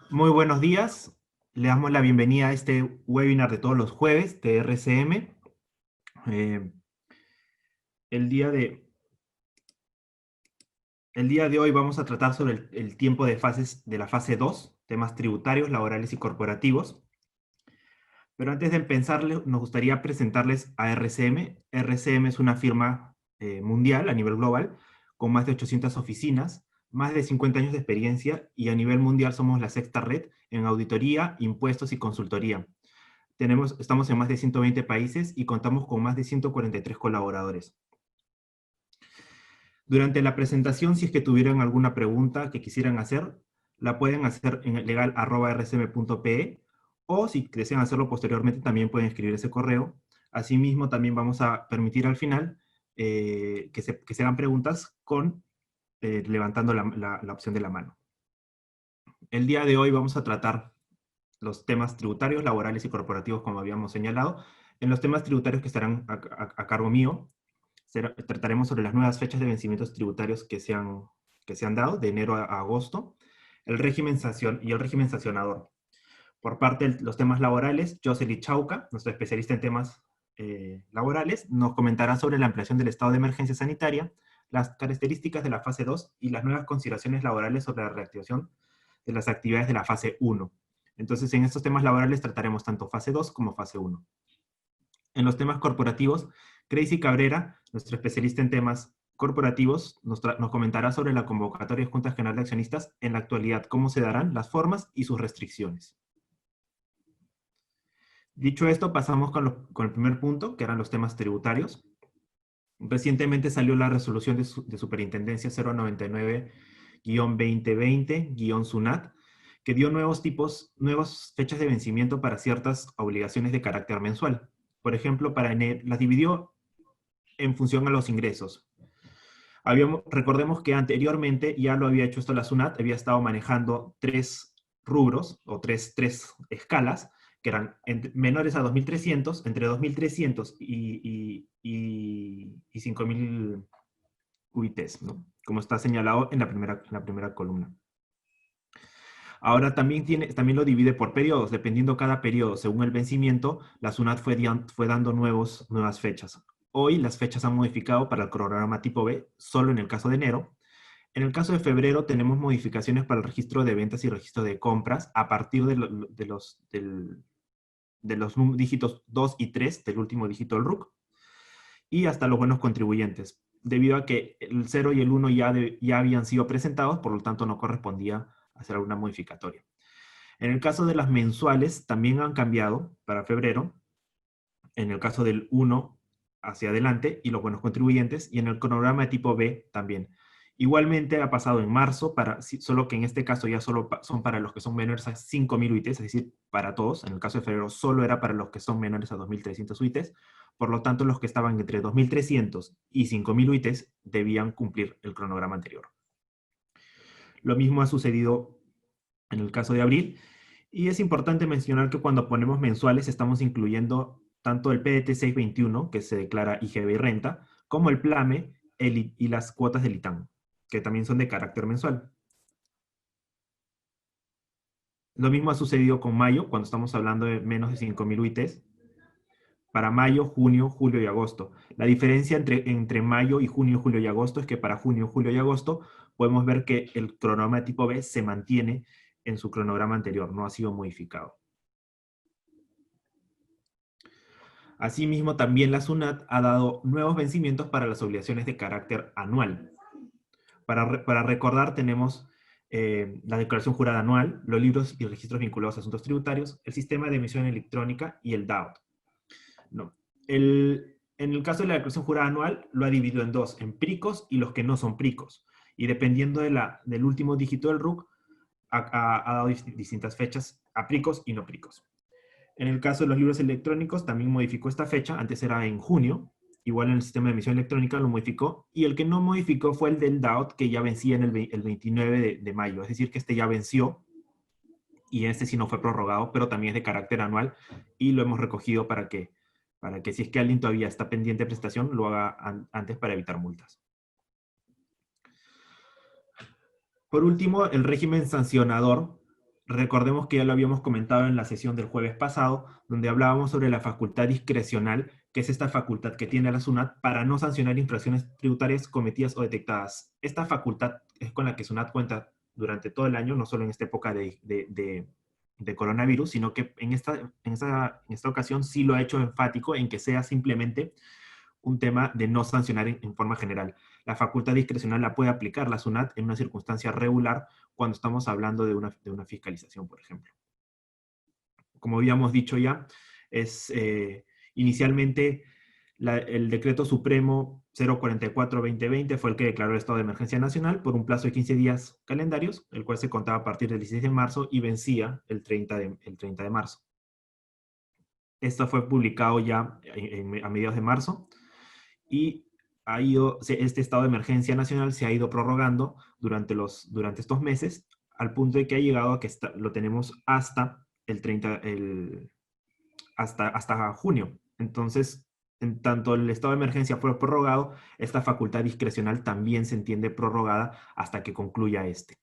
Muy buenos días. Le damos la bienvenida a este webinar de todos los jueves de RCM. Eh, el, día de, el día de hoy vamos a tratar sobre el tiempo de fases de la fase 2, temas tributarios, laborales y corporativos. Pero antes de empezar, nos gustaría presentarles a RCM. RCM es una firma mundial a nivel global, con más de 800 oficinas, más de 50 años de experiencia, y a nivel mundial somos la sexta red en auditoría, impuestos y consultoría. Estamos en más de 120 países y contamos con más de 143 colaboradores. Durante la presentación, si es que tuvieran alguna pregunta que quisieran hacer, la pueden hacer en legal@rcm.pe, o si desean hacerlo posteriormente, también pueden escribir ese correo. Asimismo, también vamos a permitir al final que se hagan preguntas levantando la opción de la mano. El día de hoy vamos a tratar los temas tributarios, laborales y corporativos, como habíamos señalado. En los temas tributarios que estarán a cargo mío, trataremos sobre las nuevas fechas de vencimientos tributarios que se han dado, de enero a agosto, el régimen y el régimen sancionador. Por parte de los temas laborales, Jocelyn Chauca, nuestro especialista en temas laborales, nos comentará sobre la ampliación del estado de emergencia sanitaria, las características de la fase 2 y las nuevas consideraciones laborales sobre la reactivación de las actividades de la fase 1. Entonces, en estos temas laborales trataremos tanto fase 2 como fase 1. En los temas corporativos, Crazy Cabrera, nuestro especialista en temas corporativos, nos comentará sobre la convocatoria de Junta General de Accionistas en la actualidad, cómo se darán las formas y sus restricciones. Dicho esto, pasamos con el primer punto, que eran los temas tributarios. Recientemente salió la resolución de Superintendencia 099-2020-SUNAT, que dio nuevas fechas de vencimiento para ciertas obligaciones de carácter mensual. Por ejemplo, las dividió en función a los ingresos. Recordemos que anteriormente ya lo había hecho esto la SUNAT, había estado manejando tres rubros o tres escalas, que eran menores a 2.300, entre 2.300 y 5.000 UITs, ¿no? Como está señalado en la primera columna. Ahora también lo divide por periodos, dependiendo cada periodo, según el vencimiento, la SUNAT fue dando nuevas fechas. Hoy las fechas han modificado para el cronograma tipo B, solo en el caso de enero. En el caso de febrero tenemos modificaciones para el registro de ventas y registro de compras a partir de los dígitos 2 y 3 del último dígito del RUC, y hasta los buenos contribuyentes, debido a que el 0 y el 1 ya habían sido presentados, por lo tanto no correspondía hacer alguna modificatoria. En el caso de las mensuales también han cambiado para febrero, en el caso del 1 hacia adelante y los buenos contribuyentes, y en el cronograma de tipo B también. Igualmente ha pasado en marzo, solo que en este caso ya solo son para los que son menores a 5.000 UITs, es decir, para todos. En el caso de febrero solo era para los que son menores a 2.300 UITs. Por lo tanto, los que estaban entre 2.300 y 5.000 UITs debían cumplir el cronograma anterior. Lo mismo ha sucedido en el caso de abril. Y es importante mencionar que cuando ponemos mensuales estamos incluyendo tanto el PDT 621, que se declara IGB y renta, como el PLAME y las cuotas del ITAM, que también son de carácter mensual. Lo mismo ha sucedido con mayo, cuando estamos hablando de menos de 5.000 UITs, para mayo, junio, julio y agosto. La diferencia entre mayo y junio, julio y agosto es que para junio, julio y agosto podemos ver que el cronograma de tipo B se mantiene en su cronograma anterior, no ha sido modificado. Asimismo, también la SUNAT ha dado nuevos vencimientos para las obligaciones de carácter anual. Para recordar, tenemos la declaración jurada anual, los libros y registros vinculados a asuntos tributarios, el sistema de emisión electrónica y el DAOT. No. En el caso de la declaración jurada anual, lo ha dividido en dos, en PRICOS y los que no son PRICOS. Y dependiendo del último dígito del RUC, ha dado distintas fechas a PRICOS y no PRICOS. En el caso de los libros electrónicos, también modificó esta fecha, antes era en junio, igual en el sistema de emisión electrónica lo modificó, y el que no modificó fue el del DAOT, que ya vencía en el 29 de mayo, es decir, que este ya venció, y este sí no fue prorrogado, pero también es de carácter anual, y lo hemos recogido para que si es que alguien todavía está pendiente de prestación, lo haga antes para evitar multas. Por último, el régimen sancionador Recordemos que ya lo habíamos comentado en la sesión del jueves pasado, donde hablábamos sobre la facultad discrecional, que es esta facultad que tiene la SUNAT para no sancionar infracciones tributarias cometidas o detectadas. Esta facultad es con la que SUNAT cuenta durante todo el año, no solo en esta época de coronavirus, sino que en esta ocasión sí lo ha hecho enfático en que sea simplemente un tema de no sancionar en forma general. La facultad discrecional la puede aplicar la SUNAT en una circunstancia regular cuando estamos hablando de una fiscalización, por ejemplo. Como habíamos dicho ya, es inicialmente el decreto supremo 044-2020 fue el que declaró el estado de emergencia nacional por un plazo de 15 días calendarios, el cual se contaba a partir del 16 de marzo y vencía el 30 de marzo. Esto fue publicado ya a mediados de marzo y este estado de emergencia nacional se ha ido prorrogando durante estos meses, al punto de que ha llegado a que lo tenemos hasta el 30, hasta junio. Entonces, en tanto el estado de emergencia fue prorrogado, esta facultad discrecional también se entiende prorrogada hasta que concluya este.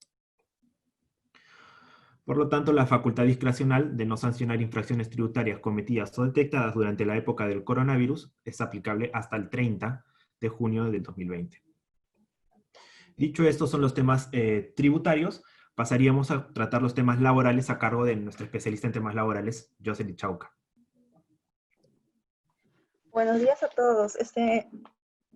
Por lo tanto, la facultad discrecional de no sancionar infracciones tributarias cometidas o detectadas durante la época del coronavirus es aplicable hasta el 30 de junio del 2020. Dicho esto, son los temas tributarios. Pasaríamos a tratar los temas laborales a cargo de nuestra especialista en temas laborales, Jocelyn Chauca. Buenos días a todos.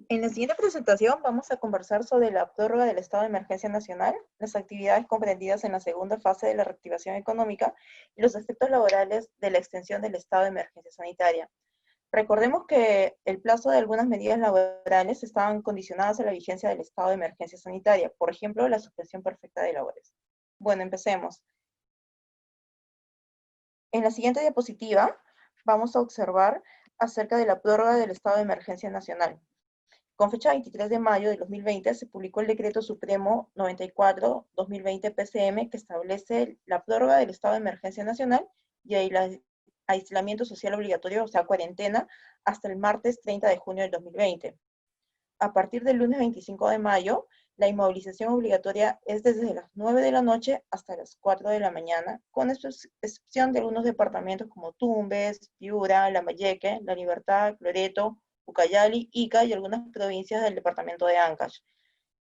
En la siguiente presentación vamos a conversar sobre la prórroga del estado de emergencia nacional, las actividades comprendidas en la segunda fase de la reactivación económica y los efectos laborales de la extensión del estado de emergencia sanitaria. Recordemos que el plazo de algunas medidas laborales estaban condicionadas a la vigencia del estado de emergencia sanitaria, por ejemplo, la suspensión perfecta de labores. Bueno, empecemos. En la siguiente diapositiva vamos a observar acerca de la prórroga del estado de emergencia nacional. Con fecha 23 de mayo de 2020 se publicó el Decreto Supremo 94-2020 PCM que establece la prórroga del estado de emergencia nacional y el aislamiento social obligatorio, o sea, cuarentena, hasta el martes 30 de junio del 2020. A partir del lunes 25 de mayo, la inmovilización obligatoria es desde las 9 de la noche hasta las 4 de la mañana, con excepción de algunos departamentos como Tumbes, Piura, Lambayeque, La Libertad, Loreto, Ucayali, Ica y algunas provincias del departamento de Ancash.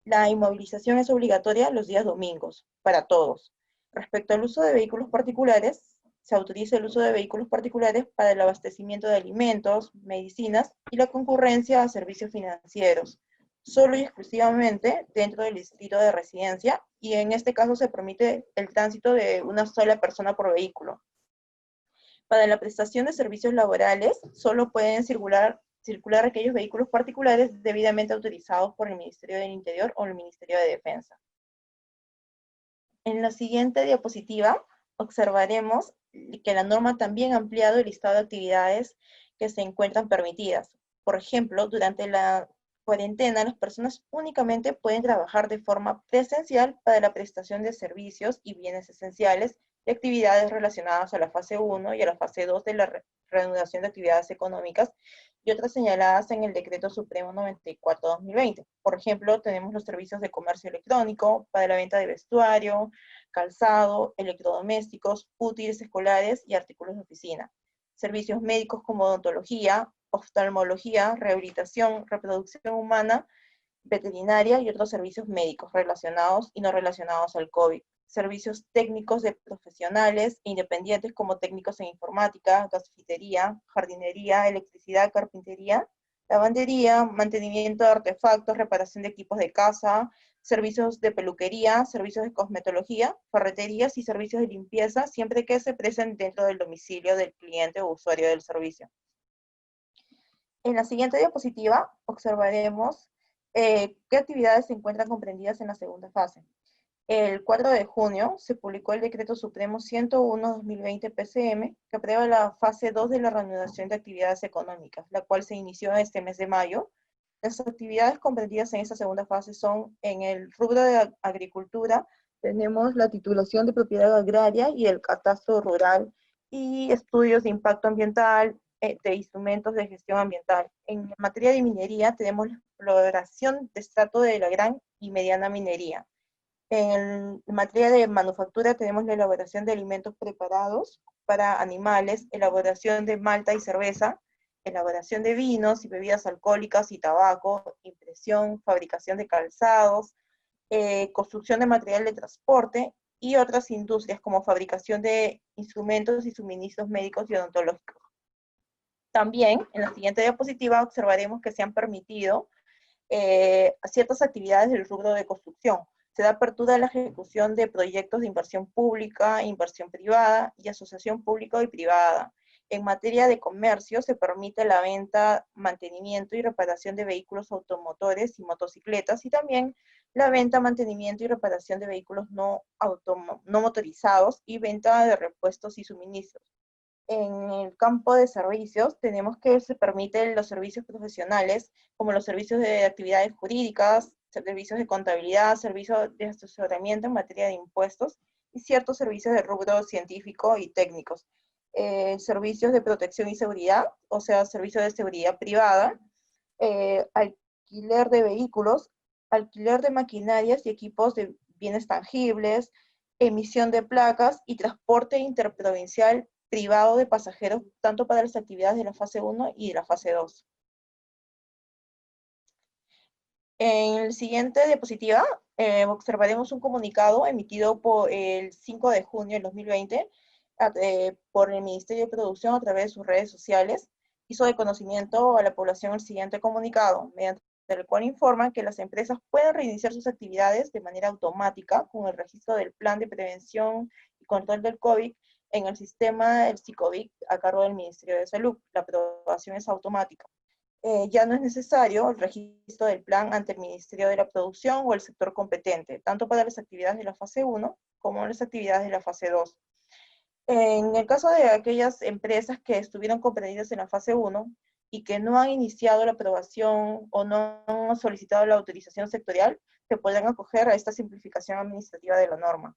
La inmovilización es obligatoria los días domingos, para todos. Respecto al uso de vehículos particulares, se autoriza el uso de vehículos particulares para el abastecimiento de alimentos, medicinas y la concurrencia a servicios financieros, solo y exclusivamente dentro del distrito de residencia, y en este caso se permite el tránsito de una sola persona por vehículo. Para la prestación de servicios laborales, solo pueden circular aquellos vehículos particulares debidamente autorizados por el Ministerio del Interior o el Ministerio de Defensa. En la siguiente diapositiva observaremos que la norma también ha ampliado el listado de actividades que se encuentran permitidas. Por ejemplo, durante la cuarentena, las personas únicamente pueden trabajar de forma presencial para la prestación de servicios y bienes esenciales y actividades relacionadas a la fase 1 y a la fase 2 de la reanudación de actividades económicas y otras señaladas en el Decreto Supremo 94-2020. Por ejemplo, tenemos los servicios de comercio electrónico para la venta de vestuario, calzado, electrodomésticos, útiles escolares y artículos de oficina. Servicios médicos como odontología, oftalmología, rehabilitación, reproducción humana, veterinaria y otros servicios médicos relacionados y no relacionados al COVID. Servicios técnicos de profesionales e independientes como técnicos en informática, gasfitería, jardinería, electricidad, carpintería, lavandería, mantenimiento de artefactos, reparación de equipos de casa, servicios de peluquería, servicios de cosmetología, ferreterías y servicios de limpieza, siempre que se presten dentro del domicilio del cliente o usuario del servicio. En la siguiente diapositiva observaremos qué actividades se encuentran comprendidas en la segunda fase. El 4 de junio se publicó el Decreto Supremo 101-2020 PCM, que aprueba la fase 2 de la reanudación de actividades económicas, la cual se inició este mes de mayo. Las actividades comprendidas en esta segunda fase son, en el rubro de agricultura, tenemos la titulación de propiedad agraria y el catastro rural, y estudios de impacto ambiental, de instrumentos de gestión ambiental. En materia de minería tenemos la exploración de estrato de la gran y mediana minería. En materia de manufactura tenemos la elaboración de alimentos preparados para animales, elaboración de malta y cerveza, elaboración de vinos y bebidas alcohólicas y tabaco, impresión, fabricación de calzados, construcción de material de transporte y otras industrias como fabricación de instrumentos y suministros médicos y odontológicos. También, en la siguiente diapositiva, observaremos que se han permitido ciertas actividades del rubro de construcción. Se da apertura a la ejecución de proyectos de inversión pública, inversión privada y asociación pública y privada. En materia de comercio se permite la venta, mantenimiento y reparación de vehículos automotores y motocicletas y también la venta, mantenimiento y reparación de vehículos no motorizados y venta de repuestos y suministros. En el campo de servicios tenemos que se permiten los servicios profesionales, como los servicios de actividades jurídicas, servicios de contabilidad, servicios de asesoramiento en materia de impuestos y ciertos servicios de rubro científico y técnicos. Servicios de protección y seguridad, o sea, servicios de seguridad privada, alquiler de vehículos, alquiler de maquinarias y equipos de bienes tangibles, emisión de placas y transporte interprovincial privado de pasajeros, tanto para las actividades de la fase 1 y de la fase 2. En la siguiente diapositiva observaremos un comunicado emitido por el 5 de junio del 2020 por el Ministerio de Producción a través de sus redes sociales. Hizo de conocimiento a la población el siguiente comunicado, mediante el cual informa que las empresas pueden reiniciar sus actividades de manera automática con el registro del Plan de Prevención y Control del COVID en el sistema del SICOVIC a cargo del Ministerio de Salud. La aprobación es automática. Ya no es necesario el registro del plan ante el Ministerio de la Producción o el sector competente, tanto para las actividades de la fase 1 como las actividades de la fase 2. En el caso de aquellas empresas que estuvieron comprendidas en la fase 1 y que no han iniciado la aprobación o no han solicitado la autorización sectorial, se podrán acoger a esta simplificación administrativa de la norma.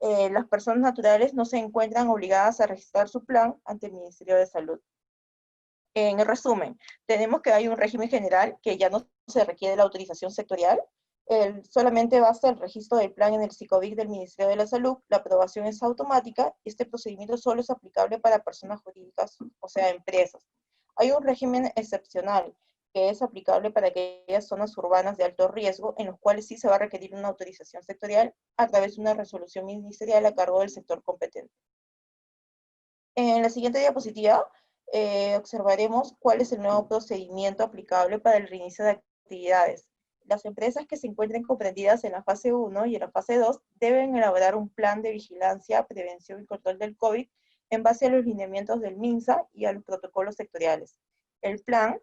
Las personas naturales no se encuentran obligadas a registrar su plan ante el Ministerio de Salud. En resumen, tenemos que hay un régimen general que ya no se requiere la autorización sectorial, solamente basta el registro del plan en el SICOVIC del Ministerio de la Salud, la aprobación es automática, y este procedimiento solo es aplicable para personas jurídicas, o sea, empresas. Hay un régimen excepcional que es aplicable para aquellas zonas urbanas de alto riesgo, en los cuales sí se va a requerir una autorización sectorial a través de una resolución ministerial a cargo del sector competente. En la siguiente diapositiva observaremos cuál es el nuevo procedimiento aplicable para el reinicio de actividades. Las empresas que se encuentren comprendidas en la fase 1 y en la fase 2 deben elaborar un plan de vigilancia, prevención y control del COVID en base a los lineamientos del MINSA y a los protocolos sectoriales. El plan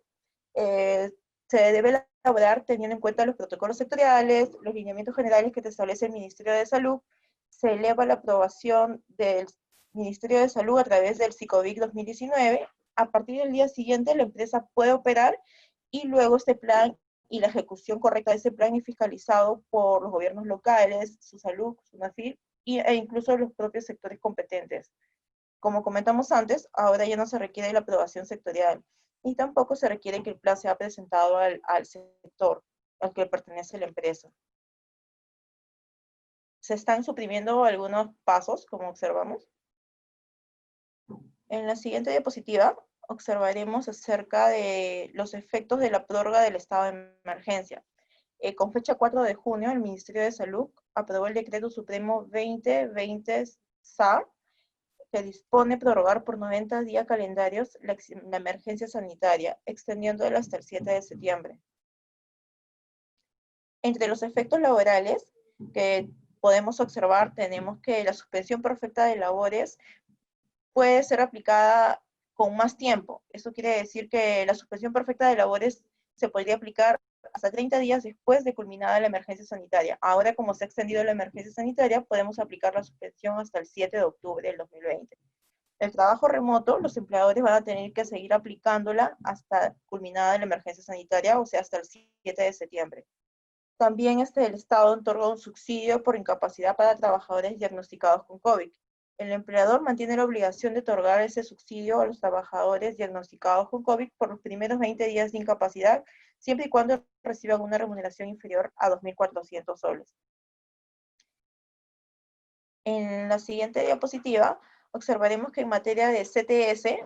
se debe elaborar teniendo en cuenta los protocolos sectoriales, los lineamientos generales que te establece el Ministerio de Salud, se eleva la aprobación del Ministerio de Salud a través del SICOVIC 2019, a partir del día siguiente la empresa puede operar y luego este plan y la ejecución correcta de ese plan es fiscalizado por los gobiernos locales, su salud, su NAFIL e incluso los propios sectores competentes. Como comentamos antes, ahora ya no se requiere la aprobación sectorial y tampoco se requiere que el plan sea presentado al sector al que pertenece la empresa. Se están suprimiendo algunos pasos, como observamos. En la siguiente diapositiva observaremos acerca de los efectos de la prórroga del estado de emergencia. Con fecha 4 de junio, el Ministerio de Salud aprobó el Decreto Supremo 2020-SA, que dispone prorrogar por 90 días calendarios la emergencia sanitaria, extendiéndola hasta el 7 de septiembre. Entre los efectos laborales que podemos observar, tenemos que la suspensión perfecta de labores puede ser aplicada con más tiempo. Eso quiere decir que la suspensión perfecta de labores se podría aplicar hasta 30 días después de culminada la emergencia sanitaria. Ahora, como se ha extendido la emergencia sanitaria, podemos aplicar la suspensión hasta el 7 de octubre del 2020. El trabajo remoto, los empleadores van a tener que seguir aplicándola hasta culminada la emergencia sanitaria, o sea, hasta el 7 de septiembre. También el Estado otorga un subsidio por incapacidad para trabajadores diagnosticados con COVID. El empleador mantiene la obligación de otorgar ese subsidio a los trabajadores diagnosticados con COVID por los primeros 20 días de incapacidad, siempre y cuando reciban una remuneración inferior a 2.400 soles. En la siguiente diapositiva observaremos que en materia de CTS,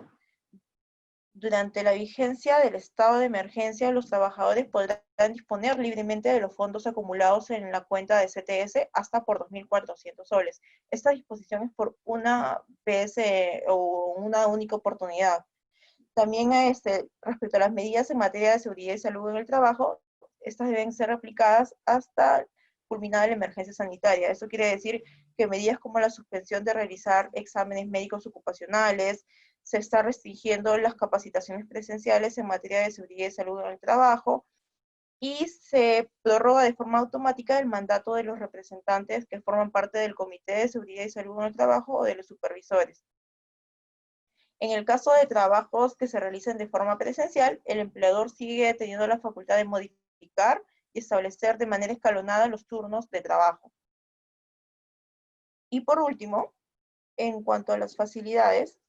durante la vigencia del estado de emergencia, los trabajadores podrán disponer libremente de los fondos acumulados en la cuenta de CTS hasta por 2.400 soles. Esta disposición es por una vez o una única oportunidad. También respecto a las medidas en materia de seguridad y salud en el trabajo, estas deben ser aplicadas hasta culminada la emergencia sanitaria. Eso quiere decir que medidas como la suspensión de realizar exámenes médicos ocupacionales, se está restringiendo las capacitaciones presenciales en materia de seguridad y salud en el trabajo, y se prorroga de forma automática el mandato de los representantes que forman parte del Comité de Seguridad y Salud en el Trabajo o de los supervisores. En el caso de trabajos que se realicen de forma presencial, el empleador sigue teniendo la facultad de modificar y establecer de manera escalonada los turnos de trabajo. Y por último, en cuanto a las facilidades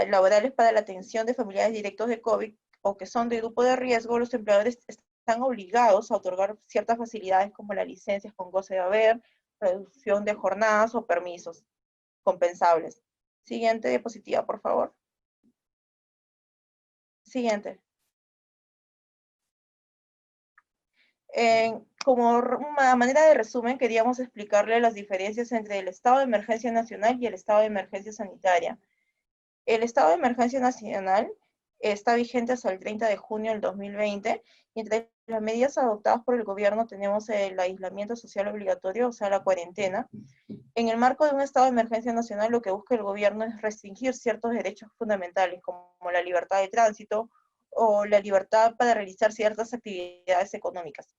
laborales para la atención de familiares directos de COVID o que son de grupo de riesgo, los empleadores están obligados a otorgar ciertas facilidades como las licencias con goce de haber, reducción de jornadas o permisos compensables. Siguiente diapositiva, por favor. Siguiente. Como una manera de resumen, queríamos explicarle las diferencias entre el estado de emergencia nacional y el estado de emergencia sanitaria. El estado de emergencia nacional está vigente hasta el 30 de junio del 2020, y entre las medidas adoptadas por el gobierno tenemos el aislamiento social obligatorio, o sea, la cuarentena. En el marco de un estado de emergencia nacional, lo que busca el gobierno es restringir ciertos derechos fundamentales, como la libertad de tránsito o la libertad para realizar ciertas actividades económicas.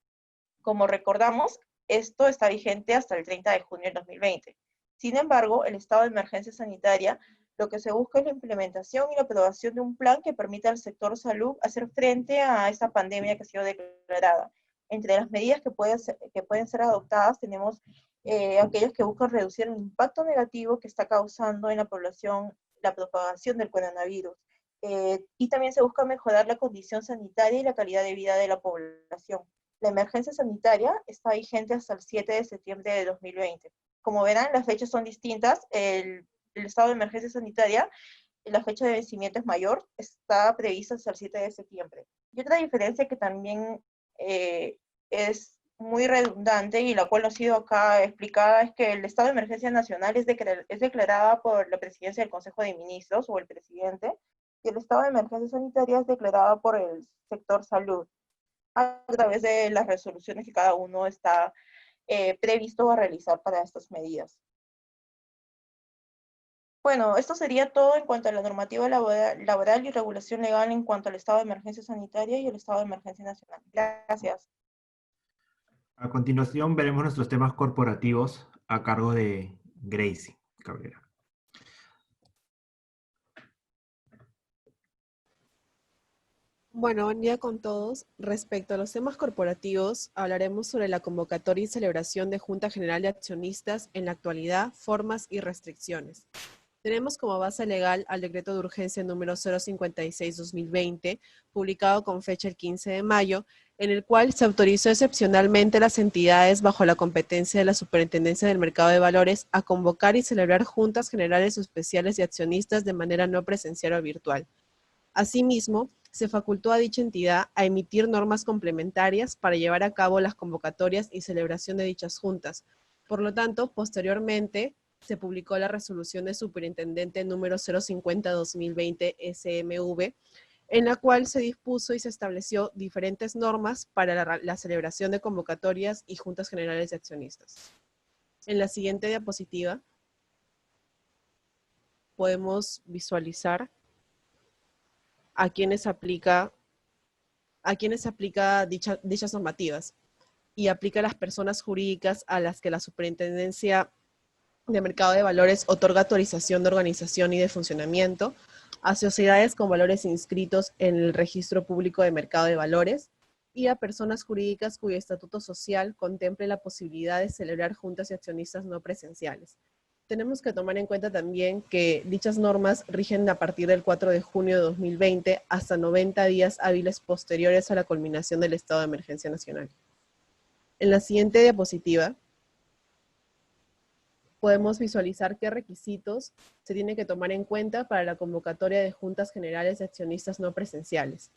Como recordamos, esto está vigente hasta el 30 de junio del 2020. Sin embargo, el estado de emergencia sanitaria, lo que se busca es la implementación y la aprobación de un plan que permita al sector salud hacer frente a esta pandemia que ha sido declarada. Entre las medidas que pueden ser adoptadas tenemos aquellas que buscan reducir el impacto negativo que está causando en la población la propagación del coronavirus. Y también se busca mejorar la condición sanitaria y la calidad de vida de la población. La emergencia sanitaria está vigente hasta el 7 de septiembre de 2020. Como verán, las fechas son distintas. El estado de emergencia sanitaria, la fecha de vencimiento es mayor, está prevista hasta el 7 de septiembre. Y otra diferencia que también es muy redundante y la cual no ha sido acá explicada es que el estado de emergencia nacional es declarada por la presidencia del Consejo de Ministros o el presidente, y el estado de emergencia sanitaria es declarada por el sector salud a través de las resoluciones que cada uno está previsto a realizar para estas medidas. Bueno, esto sería todo en cuanto a la normativa laboral y regulación legal en cuanto al estado de emergencia sanitaria y el estado de emergencia nacional. Gracias. A continuación veremos nuestros temas corporativos a cargo de Gracie Cabrera. Bueno, buen día con todos. Respecto a los temas corporativos, hablaremos sobre la convocatoria y celebración de Junta General de Accionistas en la actualidad, formas y restricciones. Tenemos como base legal al decreto de urgencia número 056-2020, publicado con fecha el 15 de mayo, en el cual se autorizó excepcionalmente a las entidades bajo la competencia de la Superintendencia del Mercado de Valores a convocar y celebrar juntas generales o especiales de accionistas de manera no presencial o virtual. Asimismo, se facultó a dicha entidad a emitir normas complementarias para llevar a cabo las convocatorias y celebración de dichas juntas. Por lo tanto, posteriormente, se publicó la resolución de superintendente número 050-2020 SMV, en la cual se dispuso y se estableció diferentes normas para la celebración de convocatorias y juntas generales de accionistas. En la siguiente diapositiva podemos visualizar a quienes aplica dichas normativas, y aplica a las personas jurídicas a las que la Superintendencia de Mercado de Valores otorga autorización de organización y de funcionamiento, a sociedades con valores inscritos en el Registro Público de Mercado de Valores, y a personas jurídicas cuyo estatuto social contemple la posibilidad de celebrar juntas y accionistas no presenciales. Tenemos que tomar en cuenta también que dichas normas rigen a partir del 4 de junio de 2020 hasta 90 días hábiles posteriores a la culminación del estado de emergencia nacional. En la siguiente diapositiva podemos visualizar qué requisitos se tienen que tomar en cuenta para la convocatoria de juntas generales de accionistas no presenciales.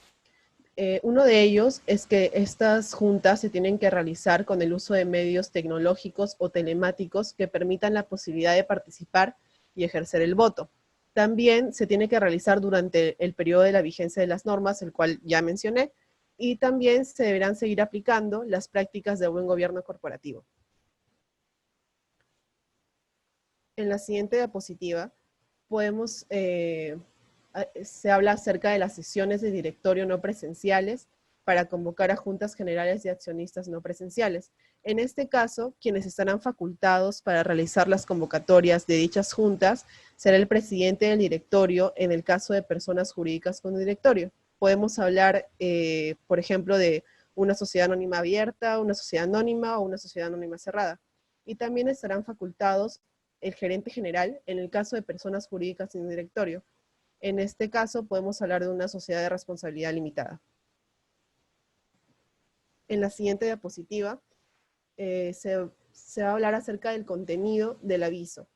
Uno de ellos es que estas juntas se tienen que realizar con el uso de medios tecnológicos o telemáticos que permitan la posibilidad de participar y ejercer el voto. También se tiene que realizar durante el periodo de la vigencia de las normas, el cual ya mencioné, y también se deberán seguir aplicando las prácticas de buen gobierno corporativo. En la siguiente diapositiva podemos, se habla acerca de las sesiones de directorio no presenciales para convocar a juntas generales de accionistas no presenciales. En este caso, quienes estarán facultados para realizar las convocatorias de dichas juntas será el presidente del directorio en el caso de personas jurídicas con directorio. Podemos hablar, por ejemplo, de una sociedad anónima abierta, una sociedad anónima o una sociedad anónima cerrada. Y también estarán facultados el gerente general en el caso de personas jurídicas sin directorio. En este caso podemos hablar de una sociedad de responsabilidad limitada. En la siguiente diapositiva se va a hablar acerca del contenido del aviso.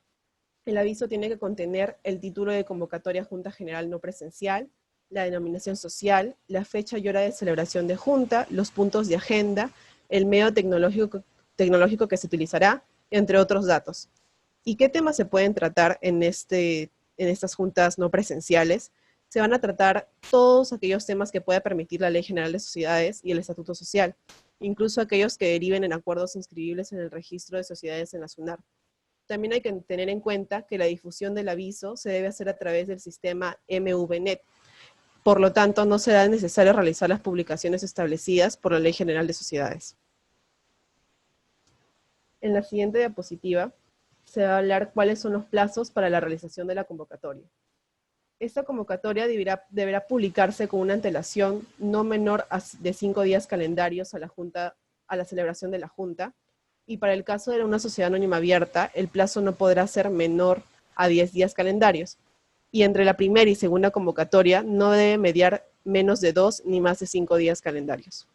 El aviso tiene que contener el título de convocatoria Junta General no presencial, la denominación social, la fecha y hora de celebración de junta, los puntos de agenda, el medio tecnológico que se utilizará, entre otros datos. ¿Y qué temas se pueden tratar en estas juntas no presenciales? Se van a tratar todos aquellos temas que pueda permitir la Ley General de Sociedades y el Estatuto Social, incluso aquellos que deriven en acuerdos inscribibles en el registro de sociedades en la SUNAR. También hay que tener en cuenta que la difusión del aviso se debe hacer a través del sistema MVNet. Por lo tanto, no será necesario realizar las publicaciones establecidas por la Ley General de Sociedades. En la siguiente diapositiva se va a hablar cuáles son los plazos para la realización de la convocatoria. Esta convocatoria deberá publicarse con una antelación no menor de 5 días calendarios a la celebración de la Junta, y para el caso de una sociedad anónima abierta, el plazo no podrá ser menor a 10 días calendarios, y entre la primera y segunda convocatoria no debe mediar menos de 2 ni más de 5 días calendarios.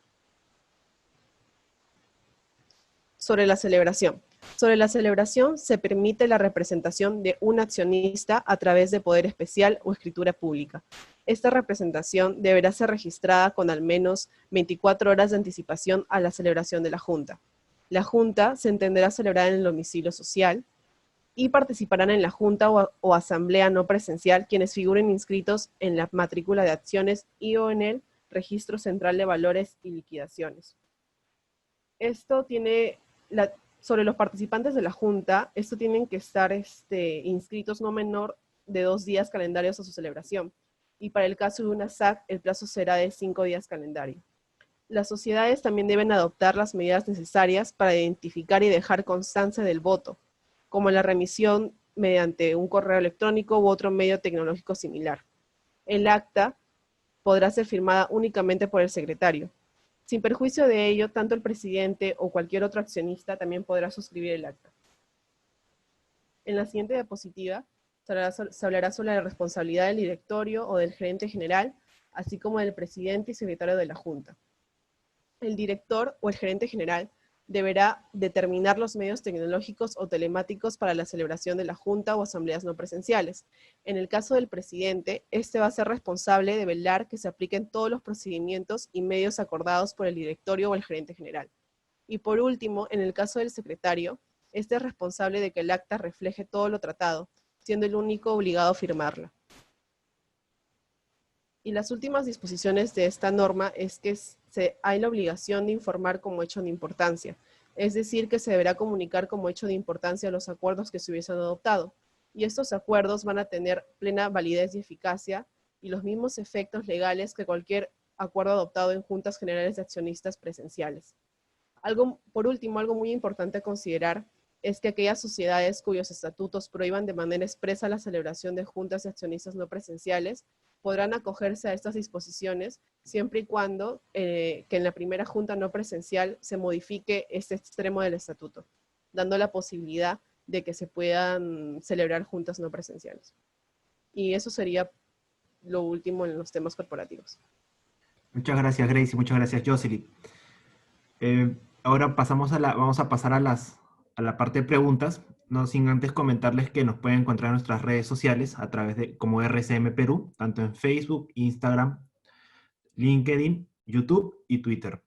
Sobre la celebración. Sobre la celebración se permite la representación de un accionista a través de poder especial o escritura pública. Esta representación deberá ser registrada con al menos 24 horas de anticipación a la celebración de la Junta. La Junta se entenderá celebrada en el domicilio social y participarán en la Junta o asamblea no presencial quienes figuren inscritos en la matrícula de acciones y o en el Registro Central de Valores y Liquidaciones. Esto tiene sobre los participantes de la Junta, tienen que estar inscritos no menor de 2 días calendarios a su celebración. Y para el caso de una SAC, el plazo será de 5 días calendario. Las sociedades también deben adoptar las medidas necesarias para identificar y dejar constancia del voto, como la remisión mediante un correo electrónico u otro medio tecnológico similar. El acta podrá ser firmada únicamente por el secretario. Sin perjuicio de ello, tanto el presidente o cualquier otro accionista también podrá suscribir el acta. En la siguiente diapositiva se hablará sobre la responsabilidad del directorio o del gerente general, así como del presidente y secretario de la Junta. El director o el gerente general deberá determinar los medios tecnológicos o telemáticos para la celebración de la Junta o asambleas no presenciales. En el caso del presidente, este va a ser responsable de velar que se apliquen todos los procedimientos y medios acordados por el directorio o el gerente general. Y por último, en el caso del secretario, este es responsable de que el acta refleje todo lo tratado, siendo el único obligado a firmarla. Y las últimas disposiciones de esta norma es que hay la obligación de informar como hecho de importancia, es decir, que se deberá comunicar como hecho de importancia los acuerdos que se hubiesen adoptado, y estos acuerdos van a tener plena validez y eficacia y los mismos efectos legales que cualquier acuerdo adoptado en juntas generales de accionistas presenciales. Por último, algo muy importante a considerar es que aquellas sociedades cuyos estatutos prohíban de manera expresa la celebración de juntas de accionistas no presenciales podrán acogerse a estas disposiciones siempre y cuando que en la primera junta no presencial se modifique este extremo del estatuto, dando la posibilidad de que se puedan celebrar juntas no presenciales. Y eso sería lo último en los temas corporativos. Muchas gracias, Grace, y muchas gracias, Jocelyn. Ahora vamos a pasar a a la parte de preguntas, no sin antes comentarles que nos pueden encontrar en nuestras redes sociales a través de como RCM Perú, tanto en Facebook, Instagram, LinkedIn, YouTube y Twitter.